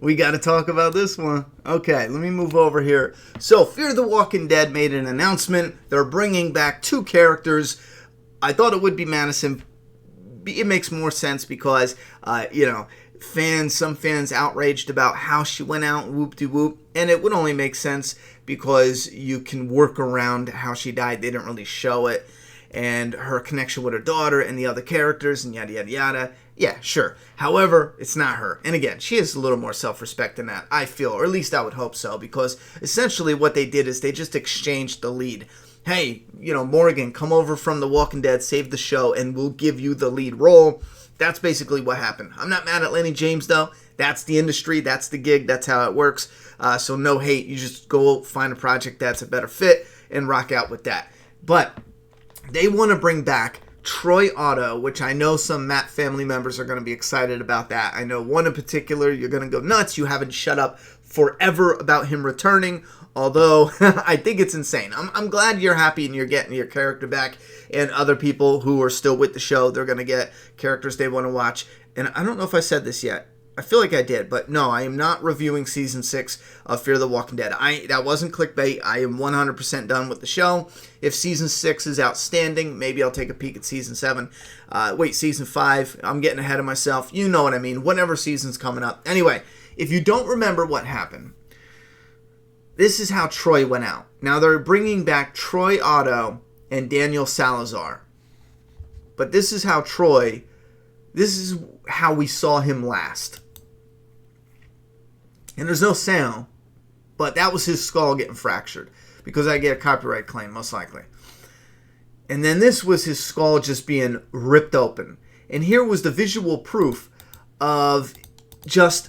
We got to talk about this one. Okay, let me move over here. So, Fear the Walking Dead made an announcement. They're bringing back 2 characters. I thought it would be Madison. It makes more sense because, some fans outraged about how she went out, whoop-de-whoop. And it would only make sense because you can work around how she died. They didn't really show it. And her connection with her daughter and the other characters and yada, yada, yada. Yeah, sure. However, it's not her. And again, she has a little more self-respect than that, I feel. Or at least I would hope so. Because essentially what they did is they just exchanged the lead. Hey, Morgan, come over from The Walking Dead, save the show, and we'll give you the lead role. That's basically what happened. I'm not mad at Lenny James, though. That's the industry. That's the gig. That's how it works. So no hate. You just go find a project that's a better fit and rock out with that. But they want to bring back Troy Otto, which I know some Matt family members are going to be excited about that. I know one in particular, you're going to go nuts. You haven't shut up forever about him returning, although I think it's insane. I'm glad you're happy and you're getting your character back, and other people who are still with the show, they're going to get characters they want to watch. And I don't know if I said this yet. I feel like I did, but no, I am not reviewing Season 6 of Fear the Walking Dead. That wasn't clickbait. I am 100% done with the show. If Season 6 is outstanding, maybe I'll take a peek at Season 7. Season 5. I'm getting ahead of myself. You know what I mean. Whatever season's coming up. Anyway, if you don't remember what happened, this is how Troy went out. Now, they're bringing back Troy Otto and Daniel Salazar. But this is how we saw him last. And there's no sound, but that was his skull getting fractured because I get a copyright claim, most likely. And then this was his skull just being ripped open. And here was the visual proof of just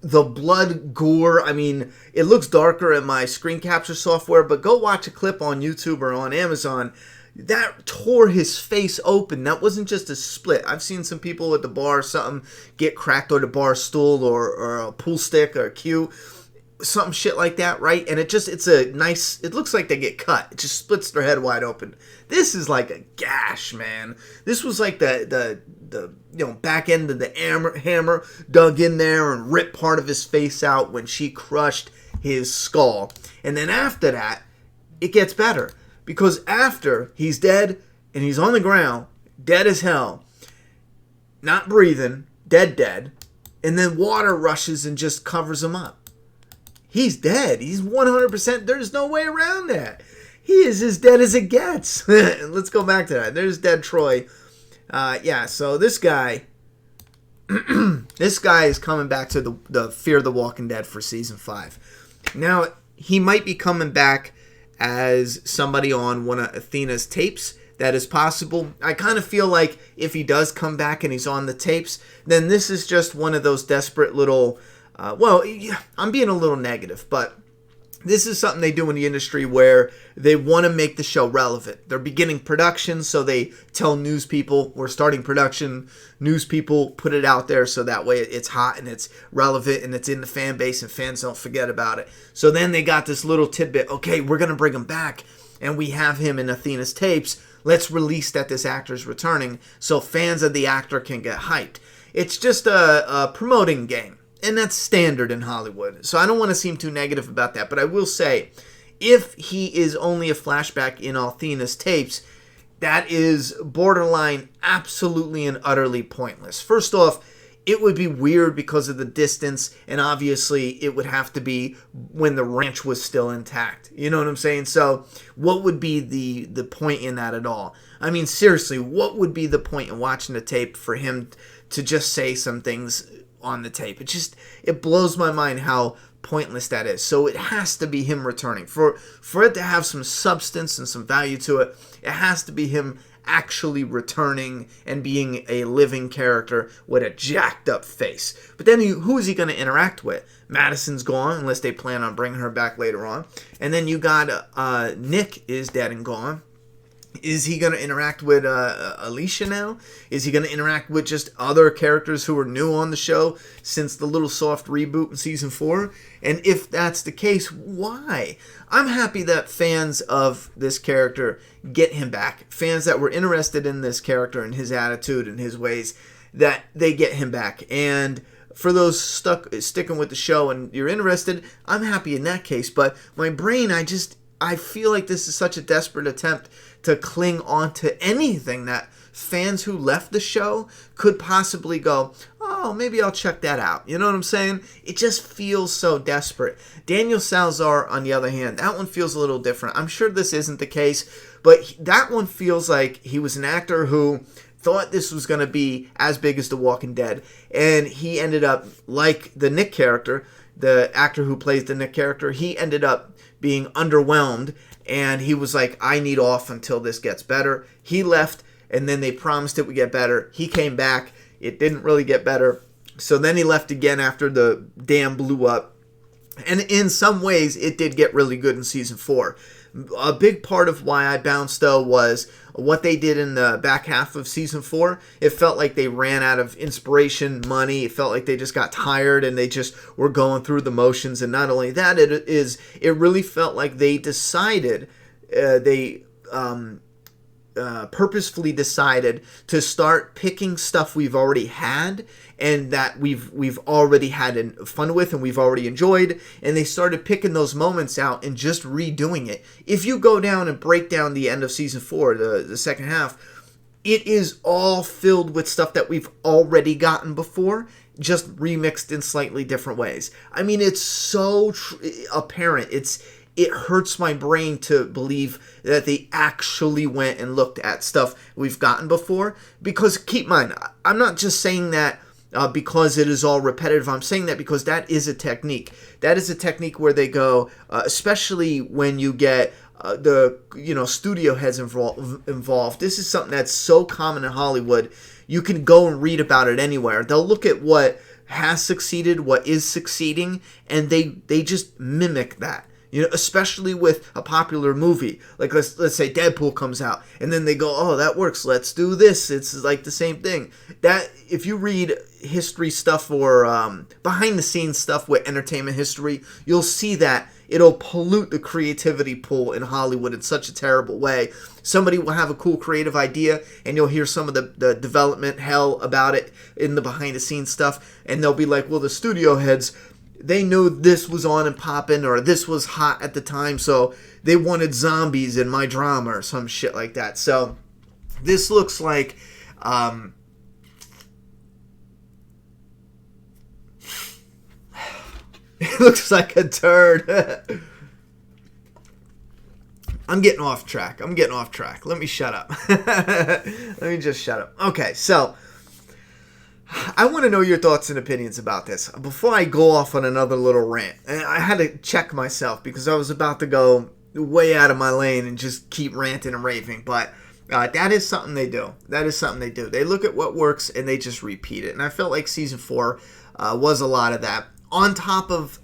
the blood, gore. I mean, it looks darker in my screen capture software, but go watch a clip on YouTube or on Amazon. That tore his face open. That wasn't just a split. I've seen some people at the bar or something get cracked on a bar stool or a pool stick or a cue. Something shit like that, right? And it looks like they get cut. It just splits their head wide open. This is like a gash, man. This was like the back end of the hammer dug in there and ripped part of his face out when she crushed his skull. And then after that, it gets better. Because after he's dead and he's on the ground, dead as hell, not breathing, dead, and then water rushes and just covers him up. He's dead. He's 100%. There's no way around that. He is as dead as it gets. Let's go back to that. There's dead Troy. So this guy, is coming back to the Fear the Walking Dead for Season 5. Now, he might be coming back as somebody on one of Athena's tapes. That is possible. I kind of feel like if he does come back and he's on the tapes, then this is just one of those desperate little... I'm being a little negative, but this is something they do in the industry where they want to make the show relevant. They're beginning production, so they tell news people, we're starting production. News people put it out there so that way it's hot and it's relevant and it's in the fan base and fans don't forget about it. So then they got this little tidbit, okay, we're going to bring him back and we have him in Athena's tapes. Let's release that this actor's returning so fans of the actor can get hyped. It's just a promoting game. And that's standard in Hollywood. So I don't want to seem too negative about that. But I will say, if he is only a flashback in Athena's tapes, that is borderline absolutely and utterly pointless. First off, it would be weird because of the distance. And obviously, it would have to be when the ranch was still intact. You know what I'm saying? So what would be the point in that at all? I mean, seriously, what would be the point in watching the tape for him to just say some things on the tape? It blows my mind how pointless that is. So it has to be him returning. For it to have some substance and some value to it, it has to be him actually returning and being a living character with a jacked up face. But then who is he going to interact with? Madison's gone, unless they plan on bringing her back later on. And then you got Nick is dead and gone. Is he going to interact with Alicia now? Is he going to interact with just other characters who are new on the show since the little soft reboot in Season 4? And if that's the case, why? I'm happy that fans of this character get him back. Fans that were interested in this character and his attitude and his ways, that they get him back. And for those sticking with the show and you're interested, I'm happy in that case. But my brain, I feel like this is such a desperate attempt to cling on to anything that fans who left the show could possibly go, oh, maybe I'll check that out. You know what I'm saying? It just feels so desperate. Daniel Salazar, on the other hand, that one feels a little different. I'm sure this isn't the case, but that one feels like he was an actor who thought this was going to be as big as The Walking Dead, and he ended up, like the Nick character, the actor who plays the Nick character, he ended up being underwhelmed, and he was like, I need off until this gets better. He left, and then they promised it would get better. He came back. It didn't really get better. So then he left again after the dam blew up. And in some ways, it did get really good in season 4. A big part of why I bounced, though, was what they did in the back half of season 4. It felt like they ran out of inspiration, money. It felt like they just got tired and they just were going through the motions. And not only that, it really felt like they decided, purposefully decided to start picking stuff we've already had and that we've already had fun with and we've already enjoyed, and they started picking those moments out and just redoing it. If you go down and break down the end of season 4, the second half, it is all filled with stuff that we've already gotten before, just remixed in slightly different ways. I mean, it's so apparent. It hurts my brain to believe that they actually went and looked at stuff we've gotten before. Because keep in mind, I'm not just saying that because it is all repetitive. I'm saying that because that is a technique. That is a technique where they go, especially when you get the studio heads involved. This is something that's so common in Hollywood. You can go and read about it anywhere. They'll look at what has succeeded, what is succeeding, and they just mimic that. Especially with a popular movie, like let's say Deadpool comes out, and then they go, oh, that works, let's do this. It's like the same thing. That if you read history stuff or behind the scenes stuff with entertainment history, you'll see that it'll pollute the creativity pool in Hollywood in such a terrible way. Somebody will have a cool creative idea, and you'll hear some of the development hell about it in the behind the scenes stuff, and they'll be like, well, the studio heads, they knew this was on and popping, or this was hot at the time, so they wanted zombies in my drama or some shit like that. So this looks like it looks like a turd. I'm getting off track. Let me shut up. Let me just shut up. Okay, so I want to know your thoughts and opinions about this. Before I go off on another little rant, and I had to check myself because I was about to go way out of my lane and just keep ranting and raving, but that is something they do. They look at what works and they just repeat it, and I felt like season 4 was a lot of that. On top of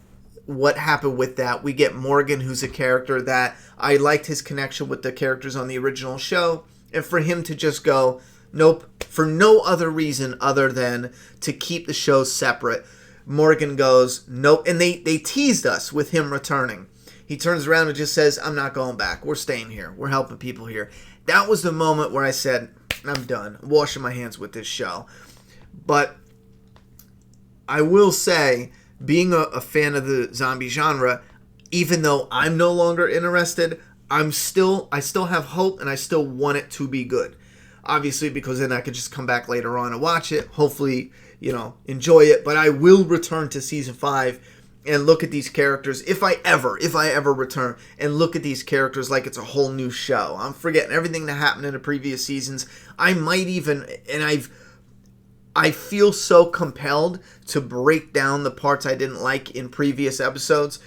what happened with that, we get Morgan, who's a character that I liked his connection with the characters on the original show, and for him to just go, nope, for no other reason other than to keep the show separate. Morgan goes, nope. And they teased us with him returning. He turns around and just says, I'm not going back. We're staying here. We're helping people here. That was the moment where I said, I'm done. I'm washing my hands with this show. But I will say, being a fan of the zombie genre, even though I'm no longer interested, I still have hope and I still want it to be good. Obviously, because then I could just come back later on and watch it. Hopefully, enjoy it. But I will return to season 5 and look at these characters. If I ever return and look at these characters like it's a whole new show. I'm forgetting everything that happened in the previous seasons. I might even, and I feel so compelled to break down the parts I didn't like in previous episodes,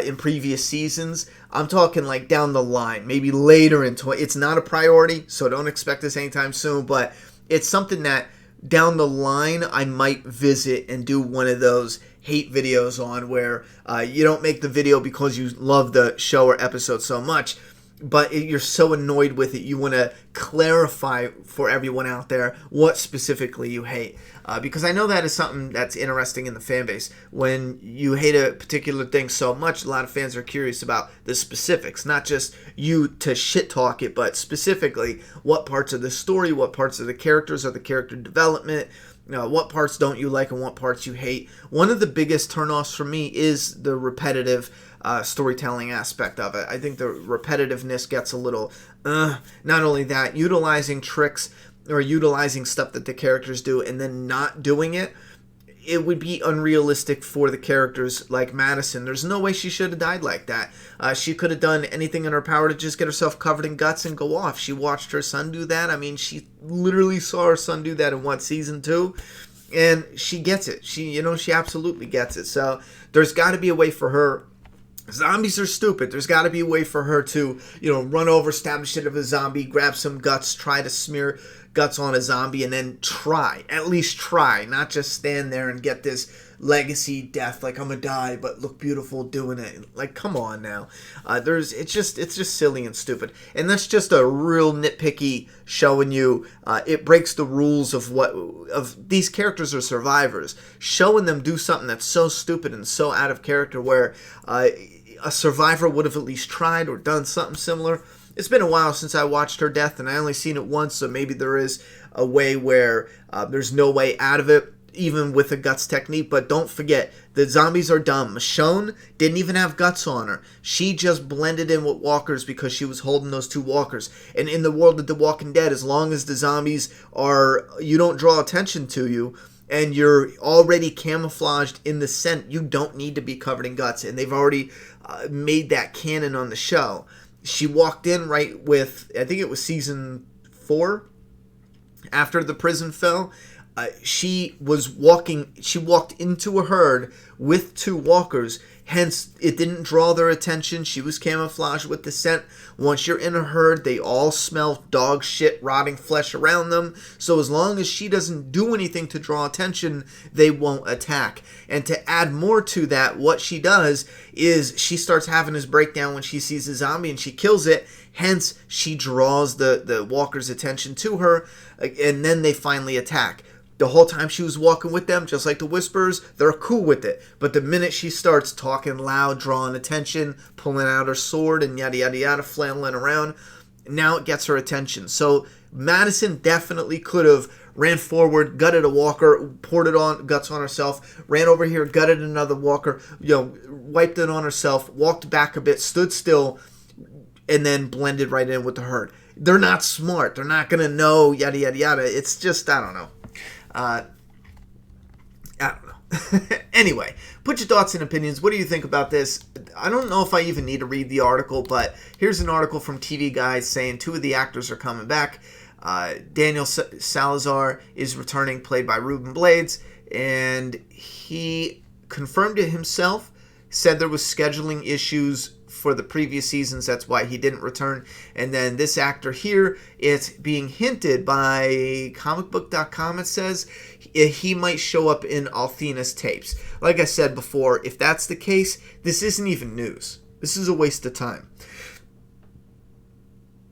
in previous seasons. I'm talking like down the line, maybe later into it. It's not a priority, so don't expect this anytime soon, but it's something that down the line I might visit and do one of those hate videos on where you don't make the video because you love the show or episode so much, but you're so annoyed with it, you want to clarify for everyone out there what specifically you hate. Because I know that is something that's interesting in the fan base. When you hate a particular thing so much, a lot of fans are curious about the specifics. Not just you to shit talk it, but specifically what parts of the story, what parts of the characters or the character development, what parts don't you like and what parts you hate. One of the biggest turnoffs for me is the repetitive storytelling aspect of it. I think the repetitiveness gets a little, not only that, utilizing tricks or utilizing stuff that the characters do and then not doing it, it would be unrealistic for the characters like Madison. There's no way she should have died like that. She could have done anything in her power to just get herself covered in guts and go off. She watched her son do that. I mean, she literally saw her son do that in season 2? And she gets it. She absolutely gets it. So there's got to be a way for her. Zombies are stupid. There's got to be a way for her to, run over, stab the shit out of a zombie, grab some guts, try to smear guts on a zombie, and then at least try, not just stand there and get this legacy death, like I'm gonna die but look beautiful doing it. Like, come on now. It's just silly and stupid, and that's just a real nitpicky showing you. It breaks the rules of these characters are survivors, showing them do something that's so stupid and so out of character where a survivor would have at least tried or done something similar. It's been a while since I watched her death, and I only seen it once, so maybe there is a way where there's no way out of it, even with a guts technique. But don't forget, the zombies are dumb. Michonne didn't even have guts on her. She just blended in with walkers because she was holding those 2 walkers. And in the world of The Walking Dead, as long as the zombies you don't draw attention to you, and you're already camouflaged in the scent, you don't need to be covered in guts. And they've already made that canon on the show. She walked in right with, I think it was season 4, after the prison fell. She walked into a herd with 2 walkers, hence it didn't draw their attention. She was camouflaged with the scent. Once you're in a herd, they all smell dog shit, rotting flesh around them. So as long as she doesn't do anything to draw attention, they won't attack. And to add more to that, what she does is she starts having this breakdown when she sees a zombie and she kills it. Hence, she draws the walker's attention to her, and then they finally attack. The whole time she was walking with them, just like the Whisperers, they're cool with it. But the minute she starts talking loud, drawing attention, pulling out her sword, and yada yada yada, flailing around, now it gets her attention. So Madison definitely could have ran forward, gutted a walker, poured it on guts on herself, ran over here, gutted another walker, wiped it on herself, walked back a bit, stood still, and then blended right in with the herd. They're not smart. They're not going to know yada yada yada. It's just, I don't know. I don't know. Anyway, put your thoughts and opinions. What do you think about this? I don't know if I even need to read the article, but here's an article from TV Guide saying 2 of the actors are coming back. Daniel Salazar is returning, played by Ruben Blades, and he confirmed it himself, said there was scheduling issues for the previous seasons, that's why he didn't return. And then this actor here, it's being hinted by comicbook.com, it says he might show up in Althena's tapes. Like I said before, if that's the case, this isn't even news. This is a waste of time.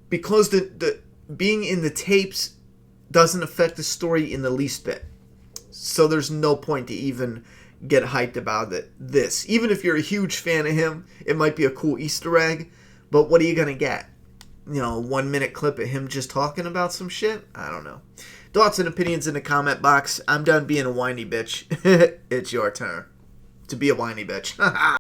Because the being in the tapes doesn't affect the story in the least bit. So there's no point to even get hyped about this. Even if you're a huge fan of him, it might be a cool Easter egg, but what are you going to get? 1 minute clip of him just talking about some shit? I don't know. Thoughts and opinions in the comment box. I'm done being a whiny bitch. It's your turn to be a whiny bitch.